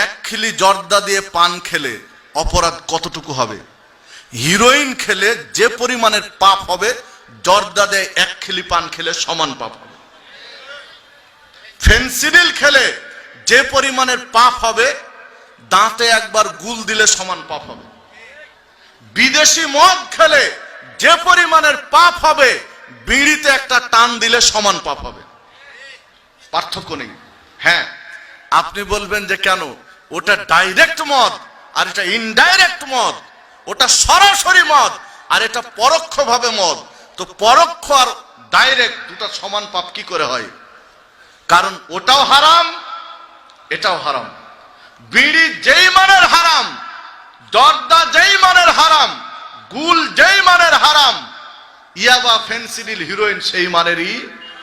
এক খিলি জর্দা দিয়ে পান খেলে অপরাধ কতটুকু হবে? হিরোইন খেলে যে পরিমাণের পাপ হবে, জর্দা দিয়ে এক খিলি পান খেলে সমান পাপ হবে। ফেন্সিডিল খেলে যে পরিমাণের পাপ হবে, দাঁতে একবার গুল দিলে সমান পাপ হবে। বিদেশি মদ খেলে যে পরিমাণের পাপ হবে, বিড়িতে একটা টান দিলে সমান পাপ হবে। পার্থক্য নেই। হ্যাঁ, আপনি বলবেন যে কেন, ওটা ডাইরেক্ট মদ আর এটা ইনডাইরেক্ট মদ, ওটা সরাসরি মদ আর এটা পরোক্ষভাবে মদ। তো পরোক্ষ আর ডাইরেক্ট দুটো সমান পাপ কি করে হয়? কারণ ওটাও হারাম, এটাও হারাম। বিড়ি যেই মানের হারাম, জর্দা যেই মানের হারাম, গুল যেই মানের হারাম, ইয়াবা, ফেন্সিডিল, হিরোইন সেই মানেরই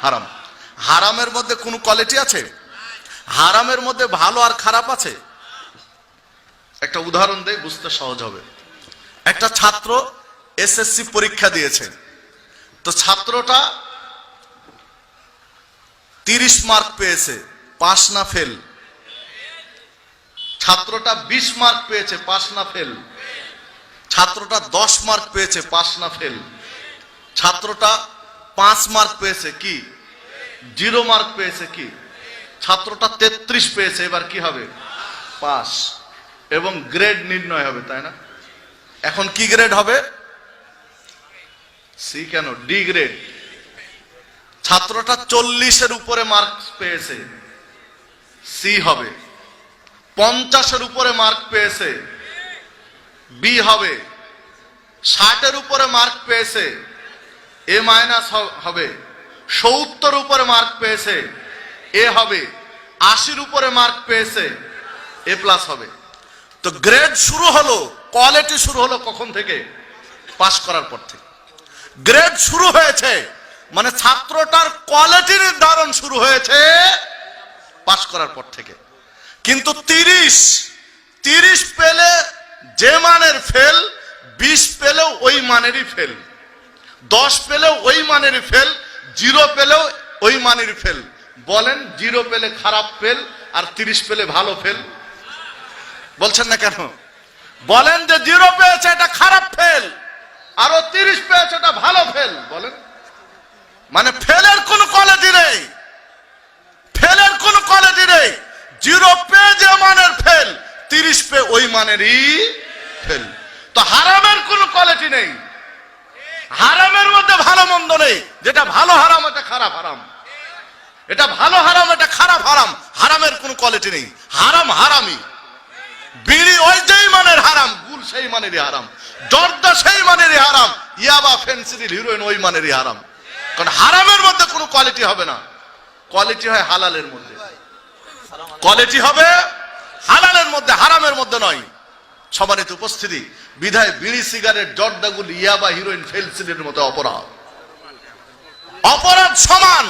হারাম। হারামের মধ্যে কোনো কোয়ালিটি আছে? হারামের মধ্যে ভালো আর খারাপ আছে? একটা উদাহরণ দেই, বুঝতে সহজ হবে। একটা ছাত্র এসএসসি পরীক্ষা দিয়েছে। তো ছাত্রটা 30 মার্ক পেয়েছে, পাস না ফেল? ছাত্রটা 20 মার্ক পেয়েছে, পাস না ফেল? ছাত্রটা 10 মার্ক পেয়েছে, পাস না ফেল? ছাত্রটা 5 মার্ক পেয়েছে, কি 0 মার্ক পেয়েছে? কি ছাত্রটা 33 পেয়েছে, এবার কি হবে? পাস। এবং গ্রেড নির্ণয় হবে, তাই না? এখন কি গ্রেড হবে? সি কেন, ডি গ্রেড। ছাত্রটা 40-এর উপরে মার্কস পেয়েছে, সি হবে। 50-এর উপরে মার্ক পেয়েছে, বি হবে। 60-এর উপরে মার্ক পেয়েছে, এ মাইনাস হবে। 70-এর উপরে মার্ক পেয়েছে, এ হবে। 80-এর উপরে মার্ক পেয়েছে, এ প্লাস হবে। তো গ্রেড শুরু হলো, কোয়ালিটি শুরু হলো কখন থেকে? পাস করার পর থেকে। গ্রেড শুরু হয়েছে মানে ছাত্রটার কোয়ালিটি নির্ধারণ শুরু হয়েছে পাস করার পর থেকে। কিন্তু 30 পেলে যে মানের ফেল, 20 পেলেও ওই মানেরই ফেল, 10 পেলেও ওই মানেরই ফেল, 0 পেলেও ওই মানেরই ফেল। বলেন, 0 পেলে খারাপ ফেল আর 30 পেলে ভালো ফেল? বলছেন না কেন? বলেন যে 0 পেয়েছে এটা খারাপ ফেল, আরো 30 পেয়েছে এটা ভালো ফেল। বলেন, মানে ফেলের কোন কোয়ালিটি নেই, ফেলের কোন কোয়ালিটি নেই। 0 পেয়ে যে মানের ফেল, 30 পেয়ে ওই মানেরই ফেল। তো হারামের কোন কোয়ালিটি নেই। হারামের মধ্যে ভালো মন্দ নেই। যেটা ভালো হারাম, এটা খারাপ হারাম। এটা ভালো হারাম, এটা খারাপ হারাম। হারামের কোন কোয়ালিটি নেই। হারাম হারামি। বিড়ি ওই যেই মানের হারাম, গুল সেই মানেরই হারাম, জর্দা সেই মানেরই হারাম, ইয়াবা, ফেন্সিডিল, হিরোইন ওই মানেরই হারাম। কারণ হারামের মধ্যে কোনো কোয়ালিটি হবে না, কোয়ালিটি হয় হালালের মধ্যে। কোয়ালিটি হবে হালালের মধ্যে, হারামের মধ্যে নয়। সম্মানিত উপস্থিতি, বিধায় বিড়ি, সিগারেট, জর্দা, গুল, ইয়াবা, হিরোইন, ফেন্সিডিলের মতো অপরাধ সমান।